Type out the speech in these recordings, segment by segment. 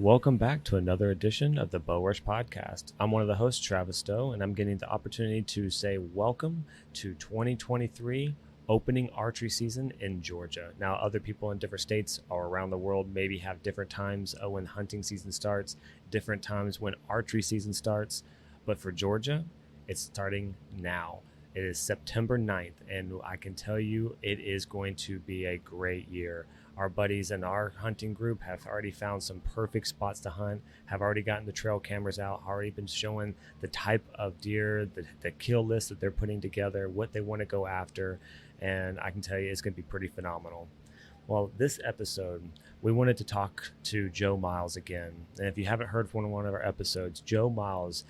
Welcome back to another edition of the BowRush podcast. I'm one of the hosts, Travis Stowe, and I'm getting the opportunity to say welcome to 2023 opening archery season in Georgia. Now, other people in different states or around the world maybe have different times when hunting season starts, different times when archery season starts, but for Georgia, it's starting now. It is September 9th, and I can tell you it is going to be a great year. Our buddies in our hunting group have already found some perfect spots to hunt, have already gotten the trail cameras out, already been showing the type of deer, the kill list that they're putting together, what they want to go after, and I can tell you it's going to be pretty phenomenal. Well, this episode, we wanted to talk to Joe Miles again. And if you haven't heard from one of our episodes, Joe Miles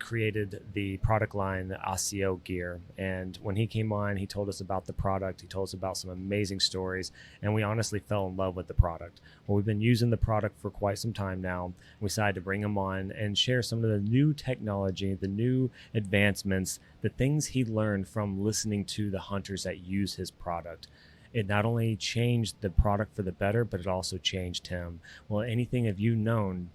created the product line Asio gear, and when he came on, he told us about the product. He told us about some amazing stories, and we honestly fell in love with the product. Well, we've been using the product for quite some time now. We decided to bring him on and share some of the new technology, the new advancements, the things he learned from listening to the hunters that use his product. It not only changed the product for the better, but it also changed him. Well, anything have you known,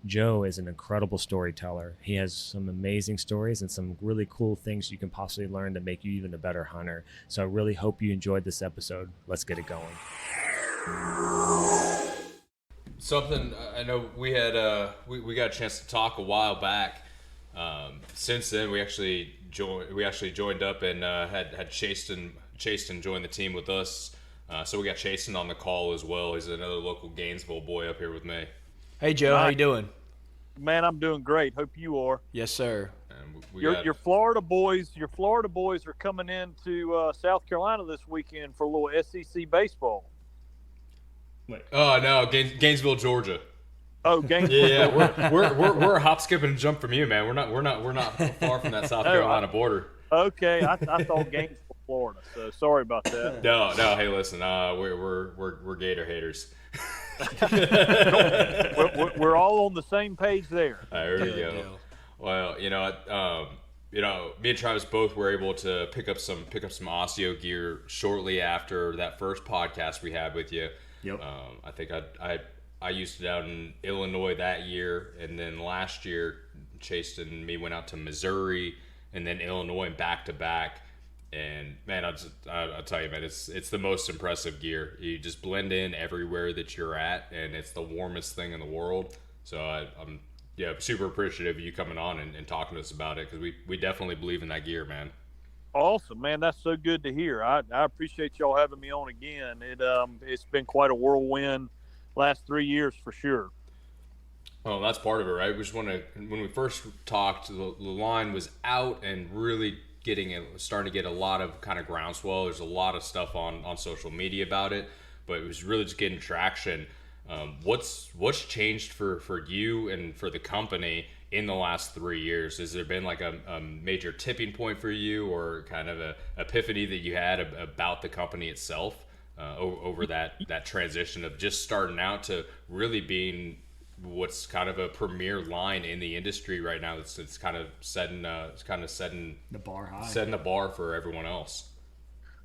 Joe is an incredible storyteller. He has some amazing stories and some really cool things you can possibly learn to make you even a better hunter. So I really hope you enjoyed this episode. Let's get it going. Something I know we had we got a chance to talk a while back. Since then, we actually joined up and had Chasten join the team with us. So we got Chasten on the call as well. He's another local Gainesville boy up here with me. Hey, Joe, how you doing? Man, I'm doing great. Hope you are. Yes, sir. And Your Florida boys are coming into South Carolina this weekend for a little SEC baseball. Oh no, Gainesville, Georgia. Oh, Gainesville. Yeah, we're a hop, skip, and jump from you, man. We're not far from that South Carolina border. Okay, I thought Gainesville, Florida. So sorry about that. No. Hey, listen, we're Gator haters. we're all on the same page there. There you go. Well, me and Travis both were able to pick up some Asio gear shortly after that first podcast we had with you. Yep. I think I used it out in Illinois that year, and then last year Chase and me went out to Missouri and then Illinois back to back. And man, I'll tell you, man, it's the most impressive gear. You just blend in everywhere that you're at, and it's the warmest thing in the world. So I'm super appreciative of you coming on and talking to us about it, because we definitely believe in that gear, man. Awesome, man. That's so good to hear. I appreciate y'all having me on again. It's been quite a whirlwind last 3 years for sure. Well, that's part of it, right? We just want to, when we first talked, the line was out and really starting to get a lot of kind of groundswell. There's a lot of stuff on social media about it, but it was really just getting traction. What's changed for you and for the company in the last 3 years? Has there been like a major tipping point for you, or kind of a epiphany that you had about the company itself over that transition of just starting out to really being what's kind of a premier line in the industry right now? It's kind of setting The bar high. Setting the bar for everyone else.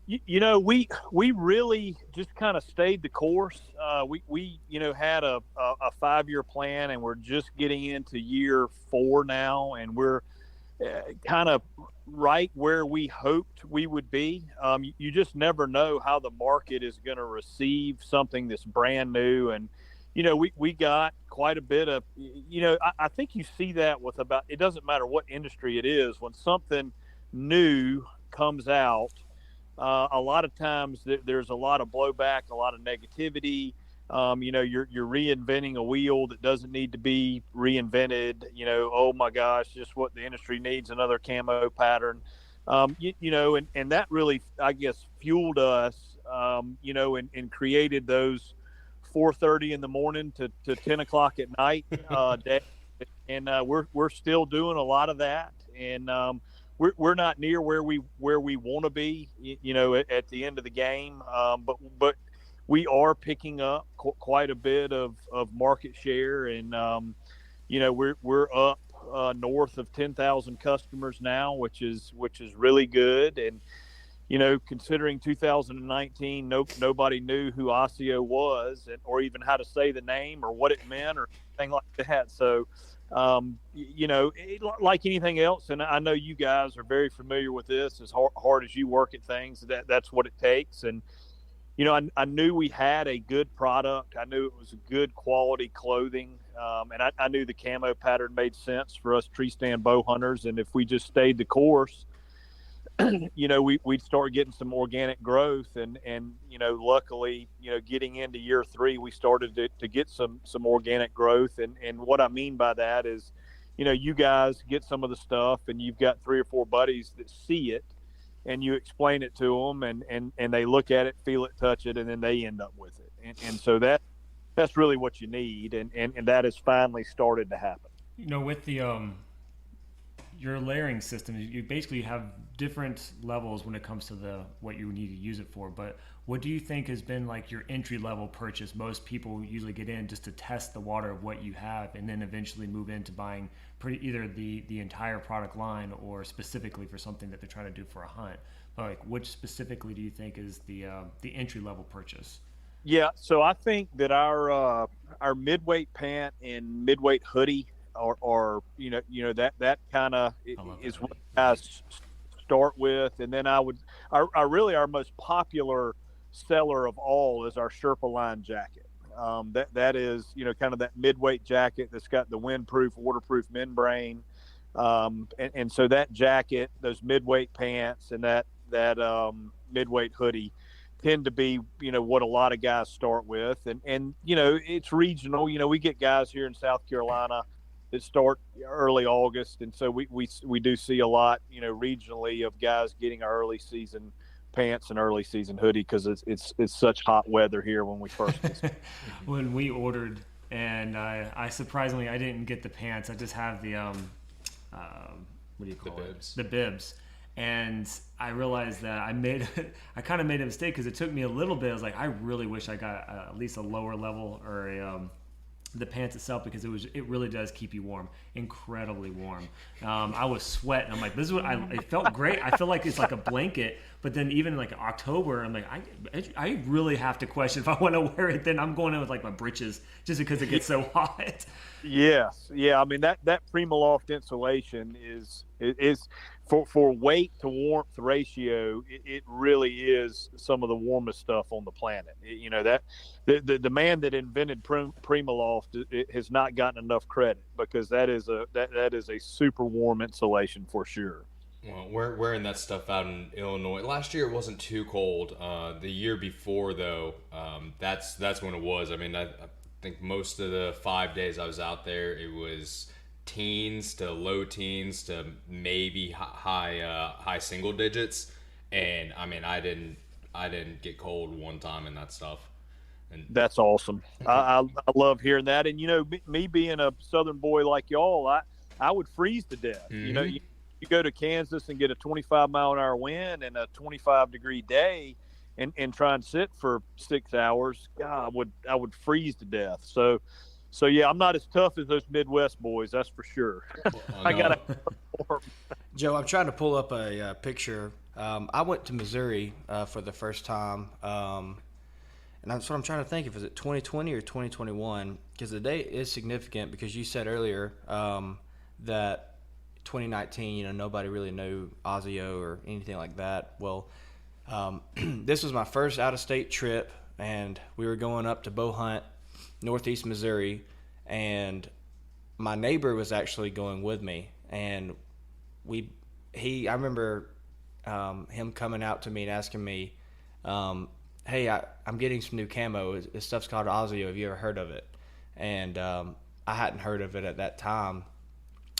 We really just kind of stayed the course. We had a 5-year plan, and we're just getting into year 4 now, and we're kind of right where we hoped we would be. You just never know how the market is going to receive something that's brand new, and we got quite a bit of, I think you see that with it doesn't matter what industry it is, when something new comes out, a lot of times there's a lot of blowback, a lot of negativity. You're reinventing a wheel that doesn't need to be reinvented. Oh my gosh, just what the industry needs, another camo pattern. And that really, I guess, fueled us, and created those 4:30 in the morning to 10 o'clock at night day. And we're still doing a lot of that, and we're not near where we want to be, at the end of the game, but we are picking up quite a bit of market share, and we're up north of 10,000 customers now, which is really good. And considering 2019, nobody knew who Asio was, or even how to say the name or what it meant or anything like that. So, like anything else, and I know you guys are very familiar with this. As hard as you work at things, that's what it takes. And I knew we had a good product. I knew it was good quality clothing, and I knew the camo pattern made sense for us tree stand bow hunters. And if we just stayed the course, we'd start getting some organic growth, and luckily, getting into year 3, we started to get some organic growth. And what I mean by that is, you guys get some of the stuff, and you've got 3 or 4 buddies that see it, and you explain it to them, and they look at it, feel it, touch it, and then they end up with it. And so that's really what you need, and that has finally started to happen. With the your layering system, you basically have different levels when it comes to what you need to use it for. But what do you think has been like your entry level purchase? Most people usually get in just to test the water of what you have, and then eventually move into buying either the entire product line or specifically for something that they're trying to do for a hunt. But like, which specifically do you think is the entry level purchase? Yeah, so I think that our midweight pant and midweight hoodie or that kind of is what guys start with. And then our most popular seller of all is our Sherpa line jacket. That is kind of that midweight jacket that's got the windproof, waterproof membrane, and so that jacket, those midweight pants, and that midweight hoodie tend to be what a lot of guys start with. And it's regional. We get guys here in South Carolina that start early August, and so we do see a lot regionally of guys getting our early season pants and early season hoodie, because it's such hot weather here when we first when we ordered, and I surprisingly I didn't get the pants. I just have the what do you call it? The bibs. And I realized that I kind of made a mistake, because it took me a little bit. I was like, I really wish I got at least a lower level or the pants itself, because it really does keep you warm, incredibly warm. I was sweating. I'm like, this is what it felt great. I feel like it's like a blanket. But then even like October, I'm like, I really have to question if I want to wear it. Then I'm going in with like my breeches just because it gets so hot. Yes, yeah. I mean that Primaloft insulation is for weight to warmth ratio. It really is some of the warmest stuff on the planet. That the man that invented Primaloft has not gotten enough credit, because that is a super warm insulation for sure. Well, we're wearing that stuff out in Illinois. Last year it wasn't too cold. The year before, though, that's when it was. I mean, I think most of the 5 days I was out there, it was teens to low teens to maybe high single digits. And I mean, I didn't get cold one time in that stuff. And that's awesome. I love hearing that. And me being a Southern boy like y'all, I would freeze to death. Mm-hmm. You go to Kansas and get a 25-mile-an-hour wind and a 25-degree day, and try and sit for 6 hours. God, I would freeze to death. So yeah, I'm not as tough as those Midwest boys, that's for sure. I gotta perform. Joe, I'm trying to pull up a picture. I went to Missouri for the first time, and that's what I'm trying to think of. Is it 2020 or 2021? Because the date is significant, because you said earlier that 2019, nobody really knew Asio or anything like that. Well, this was my first out-of-state trip, and we were going up to bow hunt northeast Missouri, and my neighbor was actually going with me, and I remember him coming out to me and asking me, hey, I'm getting some new camo. This stuff's called Asio. Have you ever heard of it? And I hadn't heard of it at that time,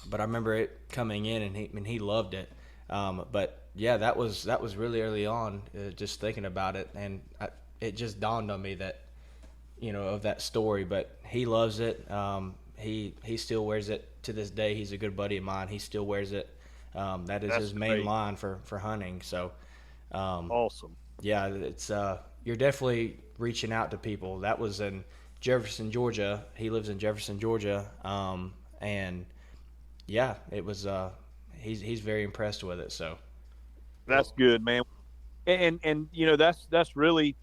but I remember it coming in, and he loved it. But yeah, that was really early on, just thinking about it, and it just dawned on me that, of that story. But he loves it. He still wears it to this day. He's a good buddy of mine. He still wears it. That's his main line for hunting. So awesome. Yeah, it's you're definitely reaching out to people. That was in Jefferson, Georgia. He lives in Jefferson, Georgia, and yeah, it was. He's very impressed with it. So that's good, man. and that's really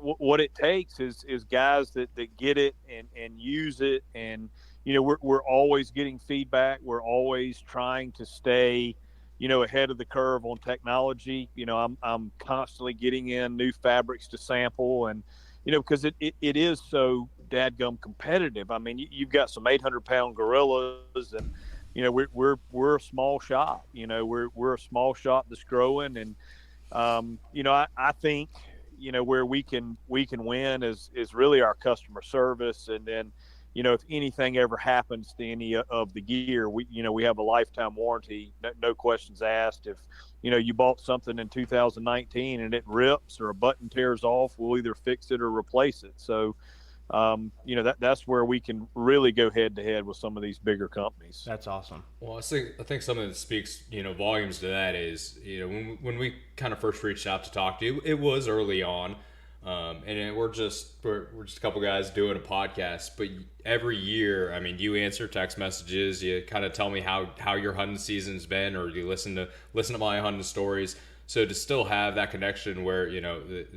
what it takes is guys that get it and use it. And we're always getting feedback. We're always trying to stay ahead of the curve on technology. I'm constantly getting in new fabrics to sample, and because it is so dadgum competitive. I mean, you've got some 800-pound gorillas, and we're a small shop. We're a small shop that's growing. And I think where we can win is really our customer service. And then if anything ever happens to any of the gear, we have a lifetime warranty, no questions asked. If you bought something in 2019 and it rips or a button tears off, we'll either fix it or replace it. So that's where we can really go head to head with some of these bigger companies. That's awesome. Well, I think something that speaks volumes to that is when we kind of first reached out to talk to you, it was early on, and we're just a couple guys doing a podcast. But every year, I mean, you answer text messages, you kind of tell me how your hunting season's been, or you listen to my hunting stories. So to still have that connection where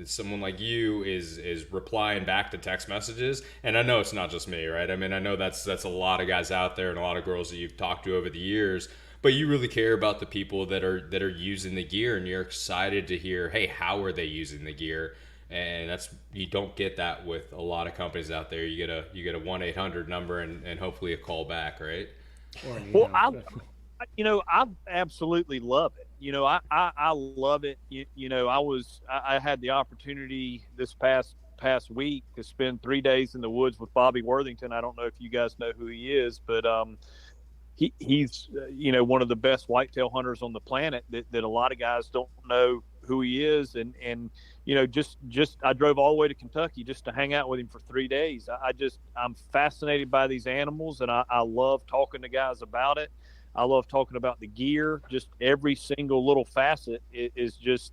someone like you is replying back to text messages, and I know it's not just me, right? I mean, I know that's a lot of guys out there and a lot of girls that you've talked to over the years, but you really care about the people that are using the gear, and you're excited to hear, hey, how are they using the gear? And you don't get that with a lot of companies out there. You get a 1-800 number and hopefully a call back, right? Well, I absolutely love it. I love it. I had the opportunity this past week to spend 3 days in the woods with Bobby Worthington. I don't know if you guys know who he is, but he's one of the best whitetail hunters on the planet that a lot of guys don't know who he is. And just I drove all the way to Kentucky just to hang out with him for 3 days. I'm fascinated by these animals, and I love talking to guys about it. I love talking about the gear. Just every single little facet is just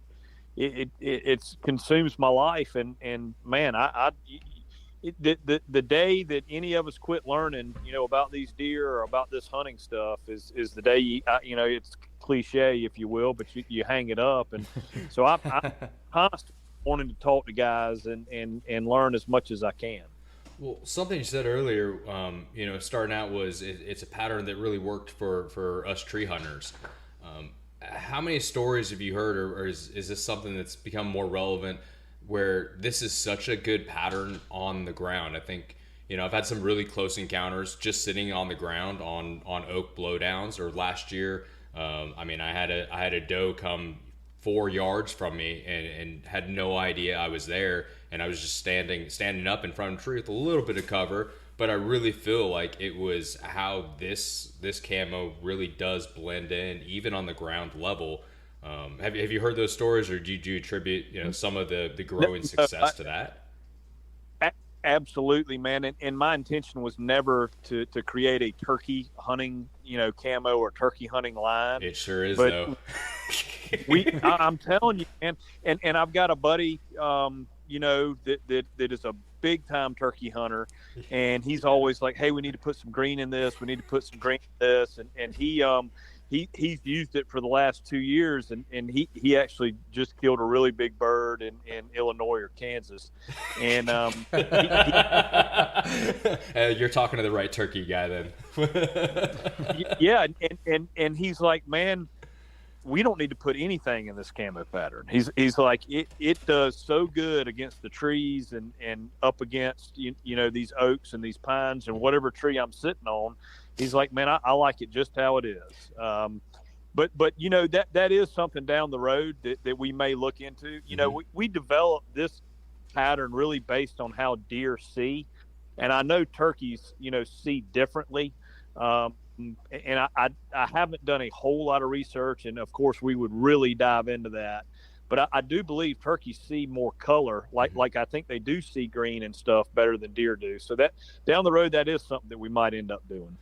it consumes my life. And man, the day that any of us quit learning, about these deer or about this hunting stuff is the day it's cliche, if you will, but you hang it up. And so I'm constantly wanting to talk to guys and learn as much as I can. Well, something you said earlier, starting out was it's a pattern that really worked for us tree hunters. How many stories have you heard, or is this something that's become more relevant where this is such a good pattern on the ground? I think, I've had some really close encounters just sitting on the ground on oak blowdowns. Or last year, I had a doe come 4 yards from me and had no idea I was there. And I was just standing up in front of a tree with a little bit of cover, but I really feel like it was how this camo really does blend in, even on the ground level. Have you heard those stories, or do you attribute some of the growing success to that? Absolutely, man. And my intention was never to create a turkey hunting camo or turkey hunting line. It sure is, though. I'm telling you, man. And I've got a buddy. That is a big time turkey hunter, and he's always like, hey, we need to put some green in this. We need to put some green in this. And he's used it for the last 2 years, and he actually just killed a really big bird in Illinois or Kansas. And you're talking to the right turkey guy then. Yeah. And he's like, man, we don't need to put anything in this camo pattern. He's like, it does so good against the trees and up against, these oaks and these pines and whatever tree I'm sitting on. He's like, man, I like it just how it is. But that is something down the road that we may look into. We developed this pattern really based on how deer see. And I know turkeys, see differently. And I haven't done a whole lot of research, and of course we would really dive into that. But I do believe turkeys see more color, like I think they do see green and stuff better than deer do. So that down the road, that is something that we might end up doing.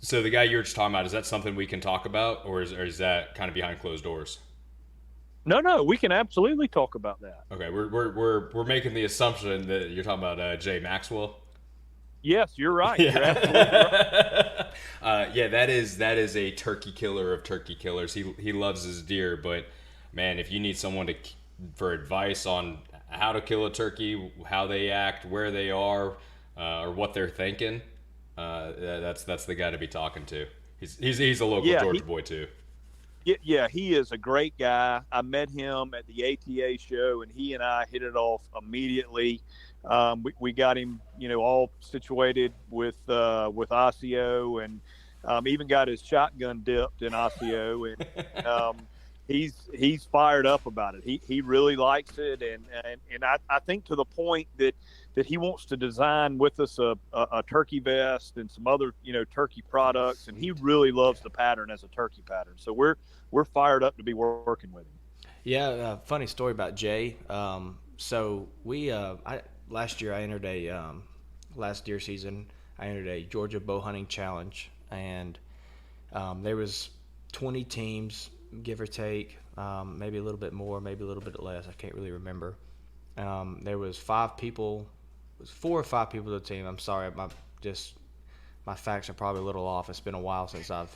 So the guy you were just talking about, is that something we can talk about, or is that kind of behind closed doors? No, we can absolutely talk about that. Okay, we're making the assumption that you're talking about Jay Maxwell. Yes, you're right. Yeah. You're absolutely right. That is a turkey killer of turkey killers. He loves his deer, but man, if you need someone for advice on how to kill a turkey, how they act, where they are, or what they're thinking, that's the guy to be talking to. He's a local Georgia boy too. Yeah, he is a great guy. I met him at the ATA show, and he and I hit it off immediately. We got him, all situated with Asio, and even got his shotgun dipped in Asio, and he's fired up about it. He really likes it, and I think to the point that he wants to design with us a turkey vest and some other turkey products, and he really loves the pattern as a turkey pattern. So we're fired up to be working with him. Yeah, funny story about Jay. So we last year I entered last deer season I entered a Georgia bow hunting challenge, and there was 20 teams, give or take, maybe a little bit more, maybe a little bit less. I can't really remember. There was 4 or 5 people to the team. I'm sorry, my facts are probably a little off. It's been a while since I've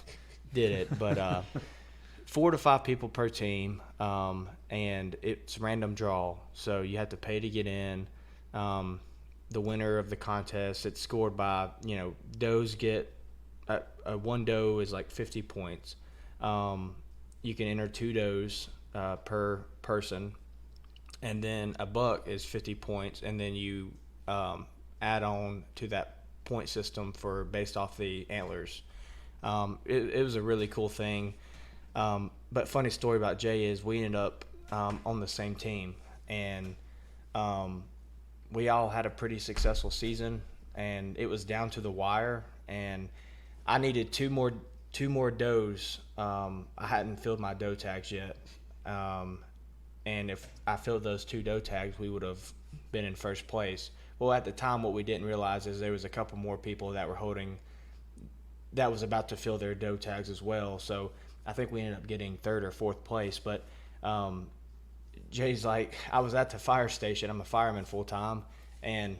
did it, but 4 to 5 people per team, and it's random draw. So you have to pay to get in. The winner of the contest, it's scored by, does get one doe is like 50 points. You can enter 2 does per person, and then a buck is 50 points, and then you add on to that point system based off the antlers. It was a really cool thing. But funny story about Jay is we ended up on the same team, and we all had a pretty successful season, and it was down to the wire, and I needed two more does. I hadn't filled my doe tags yet, and if I filled those 2 doe tags, we would have been in first place. Well, at the time, what we didn't realize is there was a couple more people that was about to fill their doe tags as well. So I think we ended up getting 3rd or 4th place. But Jay's like, I was at the fire station. I'm a fireman full time, and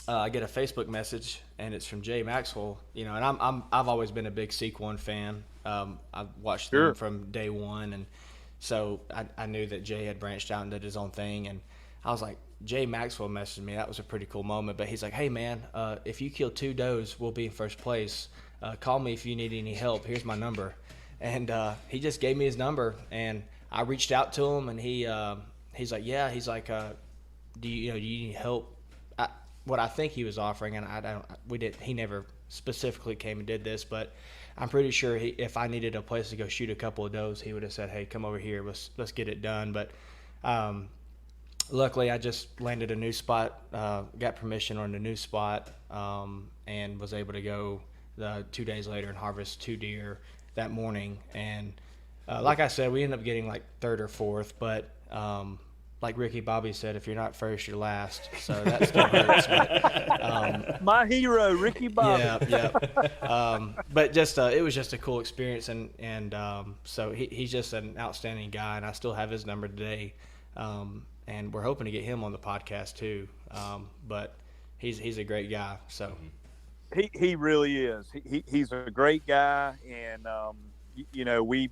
I get a Facebook message, and it's from Jay Maxwell. And I've always been a big Seek-One fan. I've watched them from day one, and so I knew that Jay had branched out and did his own thing, and I was like, Jay Maxwell messaged me. That was a pretty cool moment. But he's like, hey man, if you kill 2 does, we'll be in first place. Call me if you need any help. Here's my number. And he just gave me his number, and I reached out to him, and he's like, yeah. He's like, do you need help? What I think he was offering, and he never specifically came and did this, but I'm pretty sure if I needed a place to go shoot a couple of does, he would have said, hey, come over here, let's get it done. But luckily I just landed a new spot, got permission on a new spot, and was able to go 2 days later and harvest 2 deer that morning. And like I said, we ended up getting like 3rd or 4th, but like Ricky Bobby said, if you're not first, you're last. So that still hurts. But, my hero, Ricky Bobby. Yeah. But just it was just a cool experience, and so he's just an outstanding guy, and I still have his number today, and we're hoping to get him on the podcast too. But he's a great guy. So he really is. He's a great guy, and we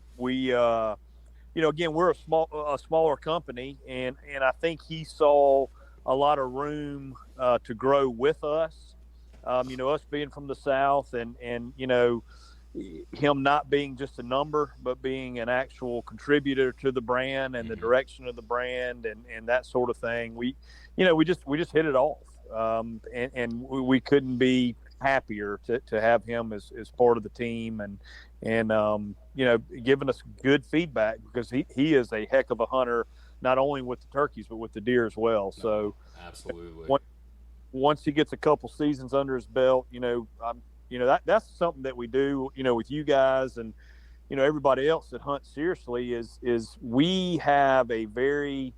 again, we're a smaller company, and I think he saw a lot of room to grow with us. Us being from the South, and him not being just a number, but being an actual contributor to the brand and the direction of the brand, and that sort of thing. We just hit it off, and we couldn't be happier to have him as part of the team, and giving us good feedback, because he is a heck of a hunter, not only with the turkeys but with the deer as well. So absolutely, once he gets a couple seasons under his belt, that's something that we do, with you guys and everybody else that hunts seriously, is we have a very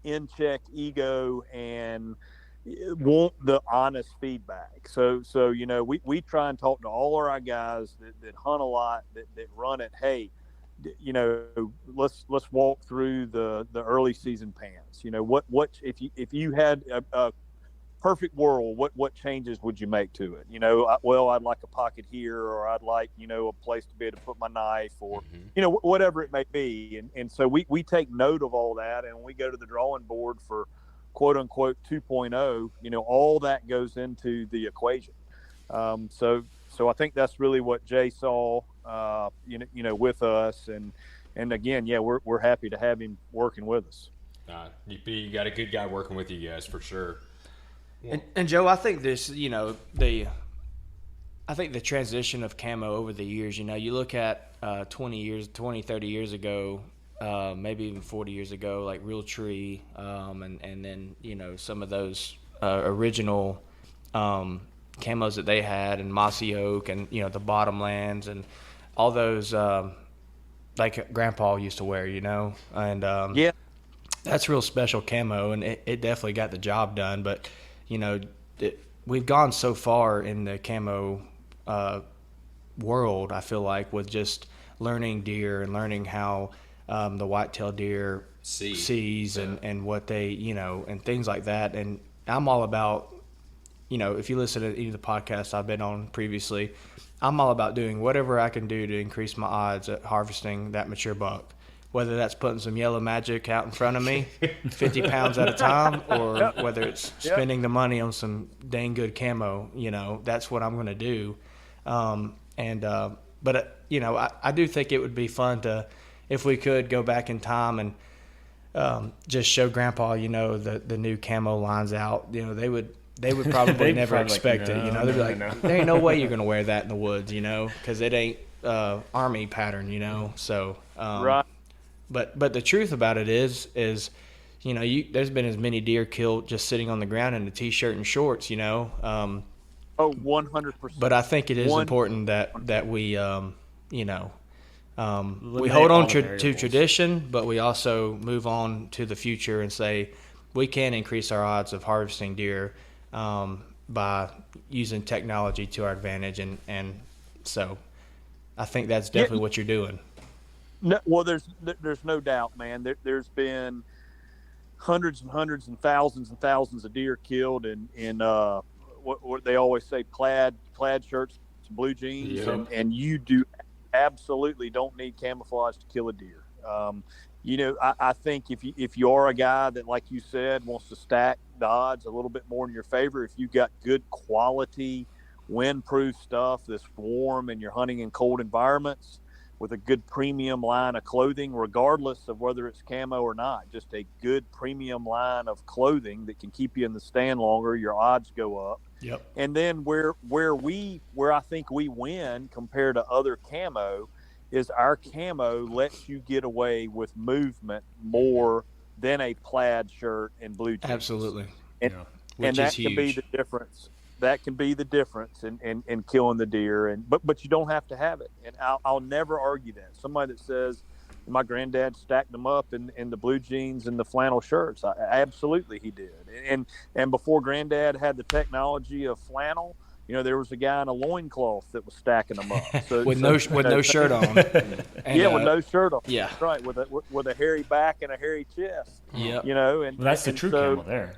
in check ego and want the honest feedback. So we try and talk to all of our guys that hunt a lot, that run it. Hey, let's walk through the early season pans. What if you had perfect world, what changes would you make to it? I'd like a pocket here, or I'd like, a place to be able to put my knife, or, whatever it may be. And so we take note of all that, and we go to the drawing board for quote unquote 2.0, all that goes into the equation. So I think that's really what Jay saw, with us. And again, yeah, we're happy to have him working with us. You got a good guy working with you guys for sure. And Joe, I think this, I think the transition of camo over the years, you look at 20, 30 years ago, maybe even 40 years ago, like Real Tree, and then, some of those original camos that they had, and Mossy Oak, and, the Bottomlands, and all those like Grandpa used to wear, and yeah. That's real special camo, and it definitely got the job done. But, we've gone so far in the camo world, I feel like, with just learning deer and learning how the whitetail deer sees and what they, and things like that. And I'm all about, if you listen to any of the podcasts I've been on previously, I'm all about doing whatever I can do to increase my odds at harvesting that mature buck. Whether that's putting some yellow magic out in front of me, 50 pounds at a time, or whether it's spending the money on some dang good camo, that's what I'm going to do. But I do think it would be fun to, if we could go back in time and just show Grandpa, the new camo lines out. They would probably never expect it. They'd be like, no. There ain't no way you're going to wear that in the woods, because it ain't Army pattern, So right. But the truth about it is there's been as many deer killed just sitting on the ground in a t-shirt and shorts, 100%. But I think it is important that we, we hold on to tradition, but we also move on to the future and say we can increase our odds of harvesting deer by using technology to our advantage. And so I think that's definitely what you're doing. No, well, there's no doubt, man. There's been hundreds and hundreds and thousands of deer killed in what they always say, plaid shirts, blue jeans, and you absolutely don't need camouflage to kill a deer. I think if you are a guy that, like you said, wants to stack the odds a little bit more in your favor, if you got good quality windproof stuff that's warm and you're hunting in cold environments, with a good premium line of clothing, regardless of whether it's camo or not, just a good premium line of clothing that can keep you in the stand longer, your odds go up. Yep. And then where I think we win compared to other camo is our camo lets you get away with movement more than a plaid shirt and blue jeans. Absolutely. And that can be the difference. That can be the difference in killing the deer, but you don't have to have it. And I'll never argue that. Somebody that says my granddad stacked them up in the blue jeans and the flannel shirts, absolutely he did. And before Granddad had the technology of flannel, there was a guy in a loincloth that was stacking them up. So, with no shirt on. And, with no shirt on. Yeah, that's right. With a hairy back and a hairy chest. Yeah, and that's the true camel there.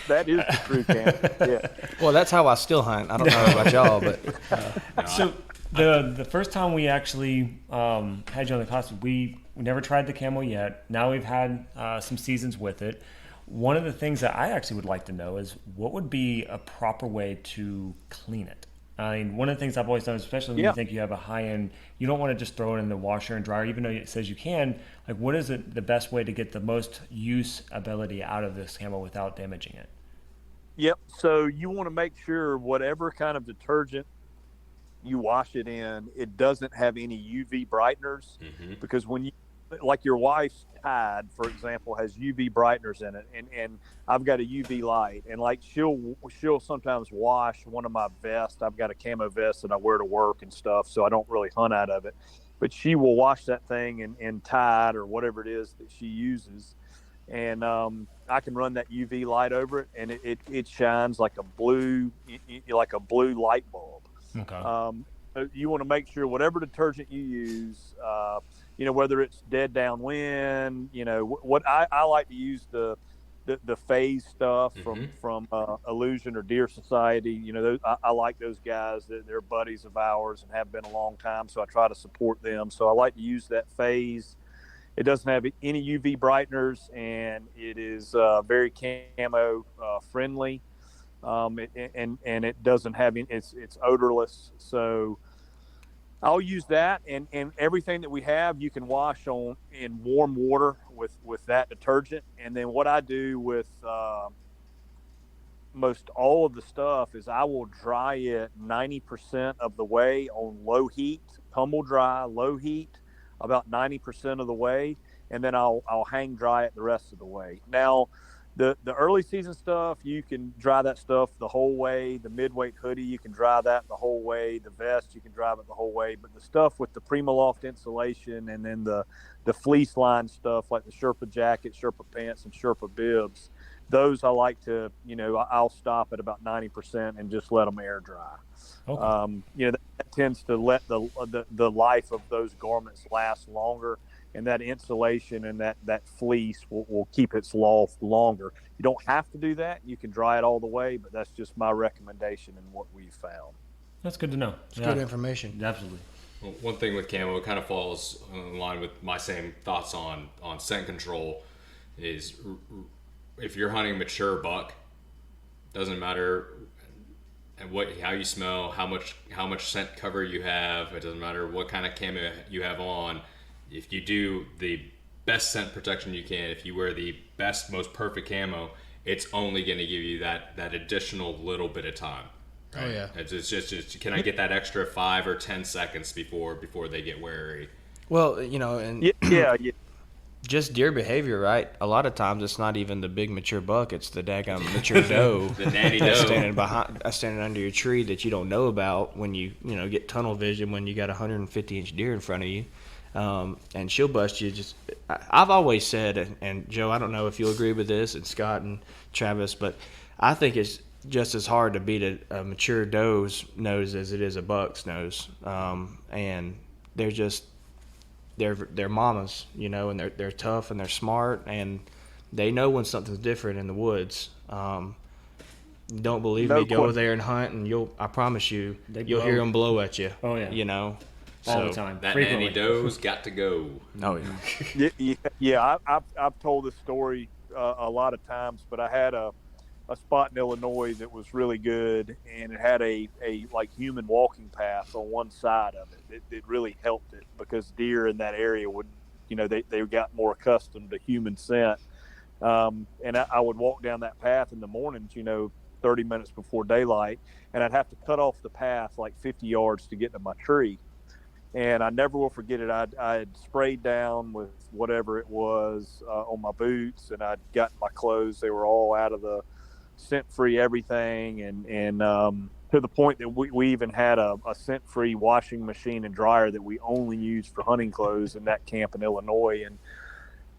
That is the true camel. Yeah. Well, that's how I still hunt. I don't know about y'all, but so the first time we actually had you on the class, we never tried the camel yet. Now we've had some seasons with it. One of the things that I actually would like to know is what would be a proper way to clean it. I mean, one of the things I've always done, especially when you think you have a high-end, you don't want to just throw it in the washer and dryer, even though it says you can. Like, what is the best way to get the most usability out of this camo without damaging it? Yep. So you want to make sure whatever kind of detergent you wash it in, it doesn't have any UV brighteners, because when you, like your wife's Tide, for example, has UV brighteners in it, and I've got a UV light, and like she'll sometimes wash one of my vests. I've got a camo vest that I wear to work and stuff, so I don't really hunt out of it, but she will wash that thing in Tide or whatever it is that she uses, and I can run that UV light over it, and it shines like a blue light bulb. Okay. You want to make sure whatever detergent you use, whether it's dead downwind, what I like to use the the phase stuff Mm-hmm. from Illusion or Deer Society. You know, I like those guys. They're buddies of ours and have been a long time. So I try to support them. So I like to use that phase. It doesn't have any UV brighteners, and it is very camo friendly. And it doesn't have any, it's odorless. So I'll use that, and everything that we have you can wash on in warm water with that detergent. And then what I do with most all of the stuff is I will dry it 90% of the way on low heat, tumble dry, low heat, about 90% of the way, and then I'll hang dry it the rest of the way. Now, the early season stuff, you can dry that stuff the whole way. The midweight hoodie, you can dry that the whole way. The vest, you can dry it the whole way. But the stuff with the Primaloft insulation and then the fleece line stuff like the Sherpa jacket, Sherpa pants, and Sherpa bibs, those I like to, I'll stop at about 90% and just let them air dry. Okay. That tends to let the life of those garments last longer, and that insulation and that fleece will keep its life longer. You don't have to do that. You can dry it all the way, but that's just my recommendation and what we've found. That's good to know. It's good information. Absolutely. Well, one thing with camo, it kind of falls in line with my same thoughts on scent control, is if you're hunting mature buck, doesn't matter and how you smell, how much scent cover you have. It doesn't matter what kind of camo you have on. If you do the best scent protection you can, if you wear the best, most perfect camo, it's only going to give you that additional little bit of time. Right? Oh yeah. It's just can I get that extra 5 or 10 seconds before they get wary? Well, and Yeah. just deer behavior, right? A lot of times it's not even the big mature buck; it's the daggum mature doe The natty that's doe. standing under your tree that you don't know about when you get tunnel vision when you got a 150-inch deer in front of you, and she'll bust you. I've always said, and Joe, I don't know if you'll agree with this, and Scott and Travis, but I think it's just as hard to beat a mature doe's nose as it is a buck's nose, and they're mamas, and they're tough and they're smart and they know when something's different in the woods. Don't believe me? Go there and hunt, and I promise you'll hear them blow at you. Oh yeah. All the time. That Frequently. nanny doe's got to go. Oh yeah. Yeah. I've told this story a lot of times, but I had a spot in Illinois that was really good, and it had a like human walking path on one side of it. It really helped it because deer in that area would, they got more accustomed to human scent. And I would walk down that path in the mornings, 30 minutes before daylight, and I'd have to cut off the path like 50 yards to get to my tree. And I never will forget it. I had sprayed down with whatever it was on my boots, and I'd gotten my clothes. They were all out of the scent-free everything, and to the point that we even had a scent-free washing machine and dryer that we only used for hunting clothes in that camp in Illinois. And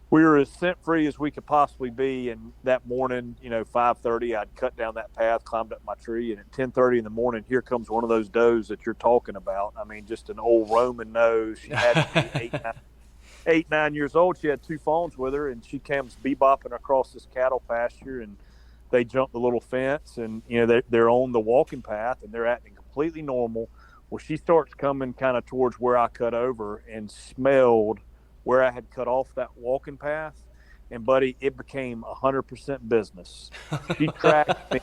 we were as scent-free as we could possibly be. And that morning, 5:30, I'd cut down that path, climbed up my tree, and at 10:30 in the morning, here comes one of those does that you're talking about. I mean, just an old Roman nose. She had to be 8, 9 years old. She had 2 fawns with her, and she comes bebopping across this cattle pasture, and they jump the little fence, and they're on the walking path, and they're acting completely normal. Well, she starts coming kind of towards where I cut over and smelled where I had cut off that walking path, and buddy, it became 100% business. She tracked me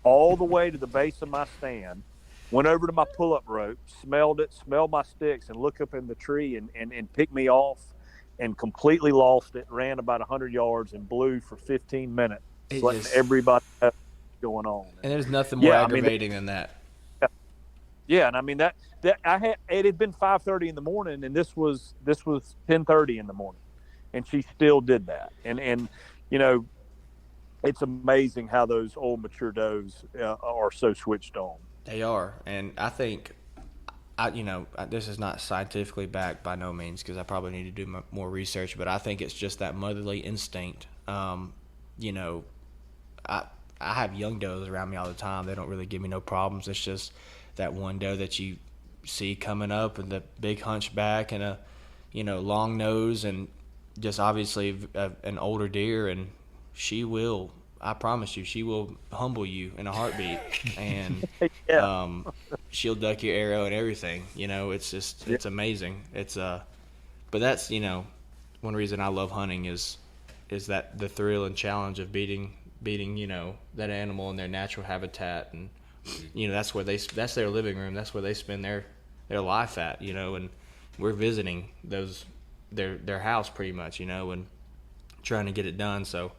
all the way to the base of my stand, went over to my pull-up rope, smelled it, smelled my sticks, and looked up in the tree and picked me off, and completely lost it. Ran about 100 yards and blew for 15 minutes. Letting everybody know what's going on. And there's nothing more aggravating than that. Yeah, and I mean that it had been 5:30 in the morning, and this was 10:30 in the morning, and she still did that. And it's amazing how those old mature does are so switched on. They are, and I think this is not scientifically backed by no means because I probably need to do more research, but I think it's just that motherly instinct. I have young does around me all the time. They don't really give me no problems. It's just that one doe that you see coming up and the big hunchback and a long nose and just obviously an older deer, and she will. I promise you, she will humble you in a heartbeat, and Yeah. she'll duck your arrow and everything. It's just it's amazing. But that's one reason I love hunting is that the thrill and challenge of beating that animal in their natural habitat, and that's that's their living room. That's where they spend their life at. And we're visiting their house pretty much. And trying to get it done. So.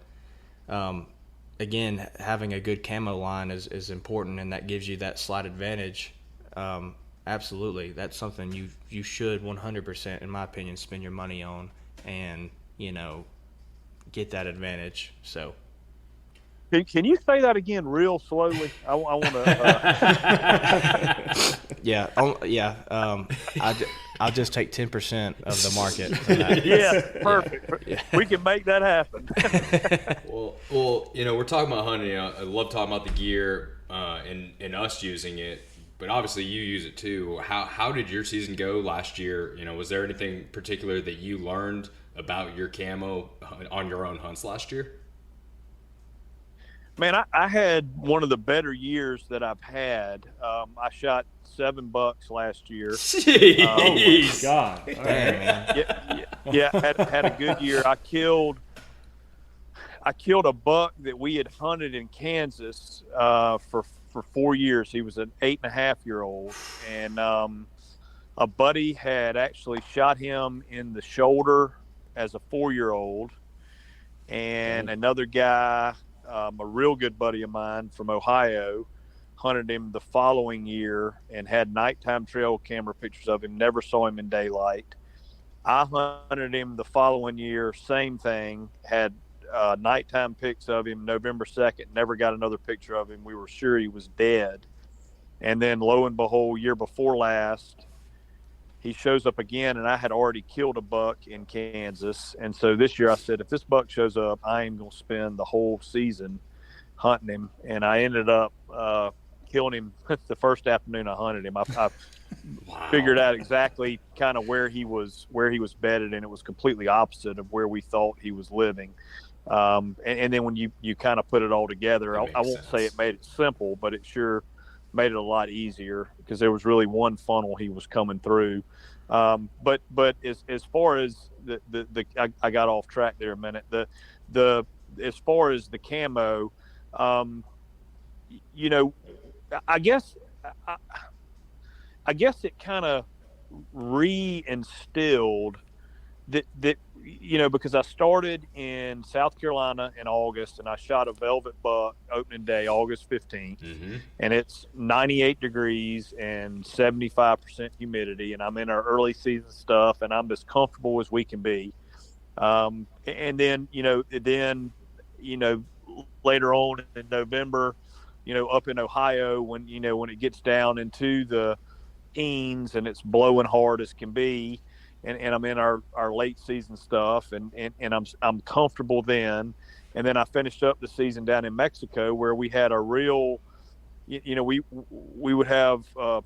Again, having a good camo line is important, and that gives you that slight advantage. Absolutely, that's something you should 100%, in my opinion, spend your money on, and get that advantage. So, Can you say that again real slowly? I want to. Yeah, I'll just take 10% of the market for that. Yeah, perfect. Yeah. We can make that happen. Well, we're talking about hunting. I love talking about the gear and us using it, but obviously you use it too. How did your season go last year? Was there anything particular that you learned about your camo on your own hunts last year? Man, I had one of the better years that I've had. I shot 7 bucks last year. Jeez. Oh my God! All right. Damn, man. Yeah, had a good year. I killed a buck that we had hunted in Kansas for 4 years. He was an 8.5-year-old, and a buddy had actually shot him in the shoulder as a 4-year-old, and another guy, a real good buddy of mine from Ohio, hunted him the following year and had nighttime trail camera pictures of him. Never saw him in daylight. I hunted him the following year, same thing, had nighttime pics of him November 2nd, never got another picture of him. We were sure he was dead. And then lo and behold, year before last, he shows up again, and I had already killed a buck in Kansas. And so this year I said, if this buck shows up, I am going to spend the whole season hunting him. And I ended up killing him the first afternoon I hunted him. I Wow. figured out exactly kind of where he was bedded, and it was completely opposite of where we thought he was living. And then when you kind of put it all together, I won't say it made it simple, but it sure made it a lot easier because there was really one funnel he was coming through. But as far as I got off track there a minute. As far as the camo, I guess it kind of reinstilled that because I started in South Carolina in August, and I shot a velvet buck opening day, August 15th, and it's 98 degrees and 75% humidity, and I'm in our early season stuff, and I'm as comfortable as we can be. And then later on in November, up in Ohio, when it gets down into the teens and it's blowing hard as can be, and I'm in our late season stuff, and I'm comfortable then. And then I finished up the season down in Mexico, where we had a real, we would have a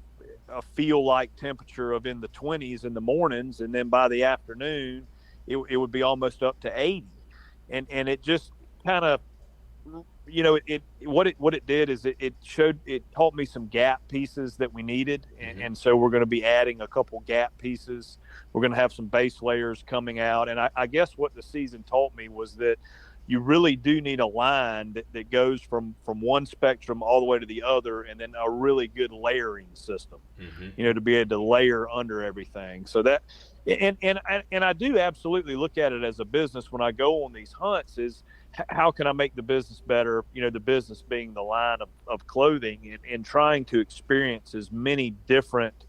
feel like temperature of in the 20s in the mornings, and then by the afternoon it would be almost up to 80, and it just kind of, what it did is it taught me some gap pieces that we needed, and so we're going to be adding a couple gap pieces. We're going to have some base layers coming out, and I guess what the season taught me was that you really do need a line that goes from one spectrum all the way to the other, and then a really good layering system, to be able to layer under everything. So that, and I do absolutely look at it as a business when I go on these hunts is, how can I make the business better? The business being the line of clothing, and trying to experience as many different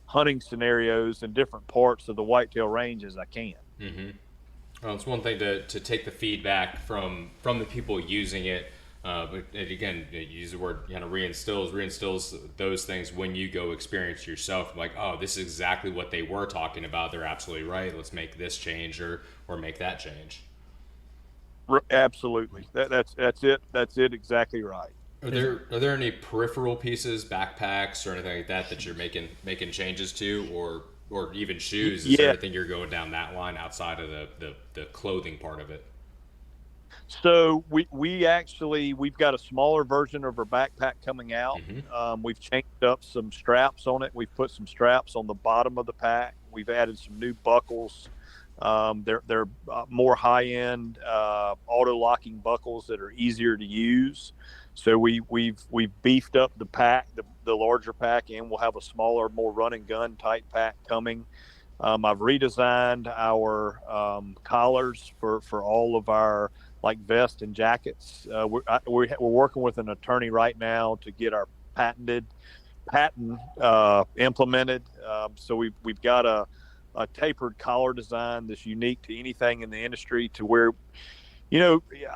hunting scenarios in different parts of the whitetail range as I can. Well, it's one thing to take the feedback from the people using it, but again, you use the word kind of reinstills those things when you go experience yourself. Like, oh, this is exactly what they were talking about. They're absolutely right. Let's make this change or make that change. Absolutely. That's it. That's it. Exactly right. Are there any peripheral pieces, backpacks, or anything like that you're making changes to, or even shoes? Is there anything you're going down that line outside of the clothing part of it? So we've got a smaller version of our backpack coming out. We've changed up some straps on it. We've put some straps on the bottom of the pack. We've added some new buckles. They're more high end auto locking buckles that are easier to use. So we've beefed up the pack, the larger pack, and we'll have a smaller, more run and gun type pack coming. I've redesigned our collars for all of our like vests and jackets. We're working with an attorney right now to get our patent implemented. So we've got a tapered collar design that's unique to anything in the industry, to where,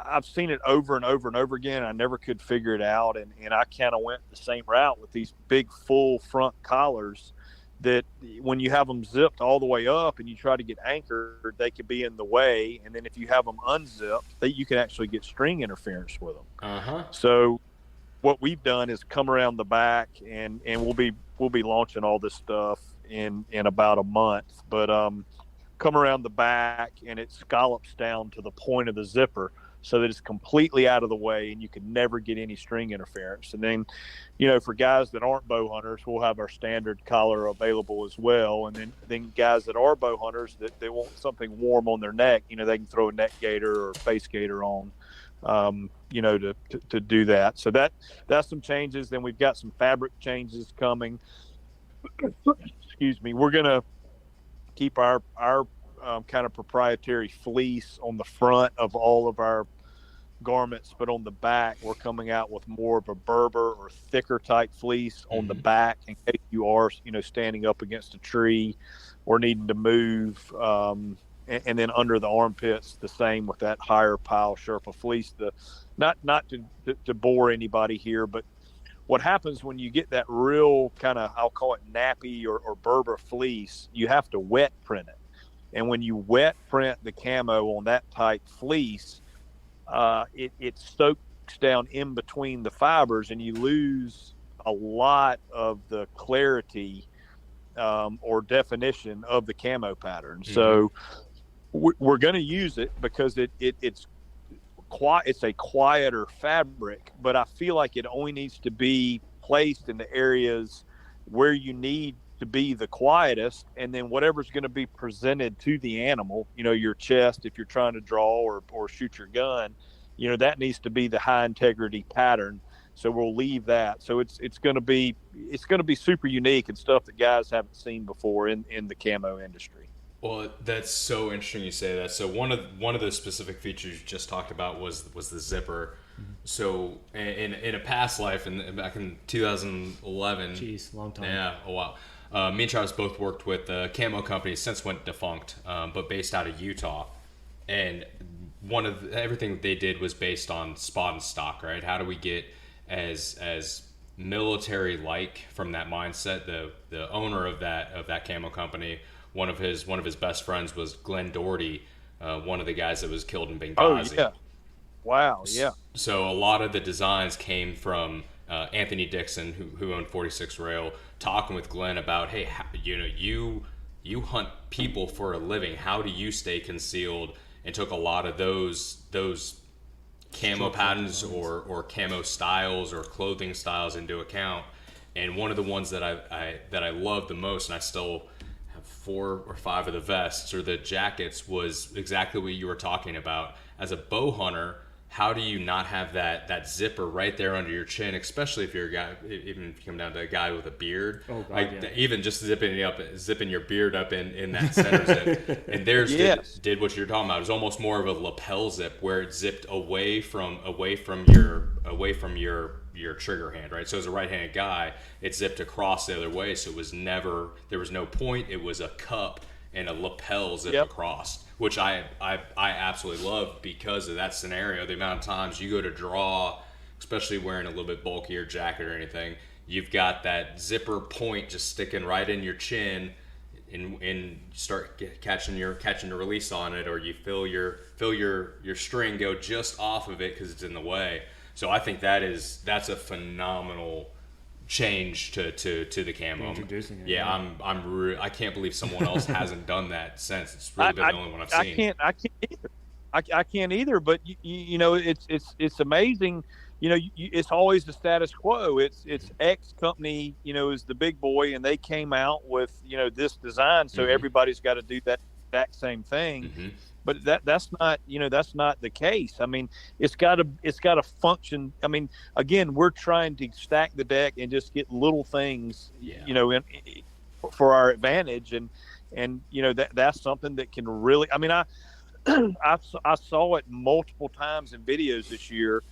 I've seen it over and over and over again. I never could figure it out. And I kind of went the same route with these big full front collars that when you have them zipped all the way up and you try to get anchored, they could be in the way. And then if you have them unzipped, you can actually get string interference with them. So what we've done is come around the back, and we'll be launching all this stuff in about a month, but come around the back and it scallops down to the point of the zipper, so that it's completely out of the way and you can never get any string interference. And then, for guys that aren't bow hunters, we'll have our standard collar available as well. And then guys that are bow hunters that they want something warm on their neck, they can throw a neck gaiter or face gaiter on, to do that. So that's some changes. Then we've got some fabric changes coming. Excuse me. We're going to keep our kind of proprietary fleece on the front of all of our garments, but on the back we're coming out with more of a Berber or thicker type fleece on the back, in case you are standing up against a tree or needing to move, and then under the armpits the same with that higher pile Sherpa fleece. Not to bore anybody here, but what happens when you get that real kind of, I'll call it nappy or Berber fleece, you have to wet print it. And when you wet print the camo on that type fleece, it soaks down in between the fibers, and you lose a lot of the clarity or definition of the camo pattern. So we're going to use it because it's a quieter fabric, but I feel like it only needs to be placed in the areas where you need to be the quietest, and then whatever's going to be presented to the animal, your chest, if you're trying to draw or shoot your gun, that needs to be the high integrity pattern. So we'll leave that. So it's going to be super unique and stuff that guys haven't seen before in the camo industry. Well, that's so interesting you say that. So one of the specific features you just talked about was the zipper. So in a past life, and back in 2011, jeez, long time. Yeah, a while. Me and Travis both worked with a camo company, since went defunct, but based out of Utah. And everything they did was based on spot and stock, right? How do we get as military like from that mindset? The owner of that camo company, one of his best friends was Glenn Doherty, one of the guys that was killed in Benghazi. Oh yeah. Wow, yeah. So a lot of the designs came from Anthony Dixon, who owned 46 Rail, talking with Glenn about, hey, you hunt people for a living. How do you stay concealed? And took a lot of those camo patterns or camo styles or clothing styles into account. And one of the ones that I love the most, and I still have 4 or 5 of the vests or the jackets, was exactly what you were talking about. As a bow hunter, how do you not have that zipper right there under your chin, especially if you're a guy, even if you come down to a guy with a beard, even just zipping your beard up in that center zip. And theirs did what you're talking about. It was almost more of a lapel zip, where it zipped away from your trigger hand, right? So as a right-handed guy, it zipped across the other way, so there was no point. It was a cup and a lapel zip across, which I absolutely love because of that scenario. The amount of times you go to draw, especially wearing a little bit bulkier jacket or anything, you've got that zipper point just sticking right in your chin, and start catching the release on it, or you feel your string go just off of it because it's in the way. So I think that's a phenomenal change to the camo. Introducing it. Yeah, I can't believe someone else hasn't done that since. It's really been the only one I've seen. I can't either. I can't either. But you know, it's amazing. You know, it's always the status quo. It's X company, you know, is the big boy, and they came out with, you know, this design, so everybody's got to do that exact same thing. But that's not, you know, that's not the case. I mean, it's got to function. I mean, again, we're trying to stack the deck and just get little things, you know, for our advantage, and you know, that's something that can really. I mean, I saw it multiple times in videos this year.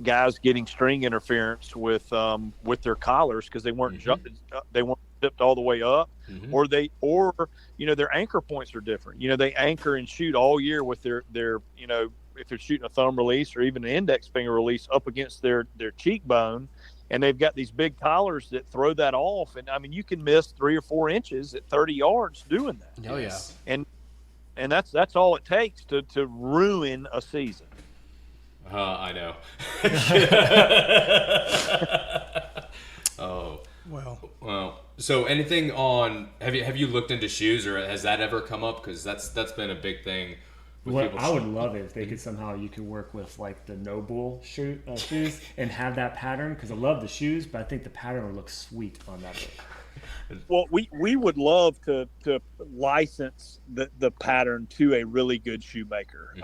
Guys getting string interference with their collars because they weren't they weren't zipped all the way up, or you know, their anchor points are different. You know, they anchor and shoot all year with their you know, if they're shooting a thumb release or even an index finger release up against their cheekbone, and they've got these big collars that throw that off. And I mean, you can miss 3 or 4 inches at 30 yards doing that. Oh yeah, and that's all it takes to ruin a season. I know. Oh. Well. So anything on? Have you looked into shoes, or has that ever come up? Because that's been a big thing. Well, I would love it if they could somehow, you could work with like the Noble shoes and have that pattern, because I love the shoes, but I think the pattern would look sweet on that. Well, we would love to license the pattern to a really good shoemaker.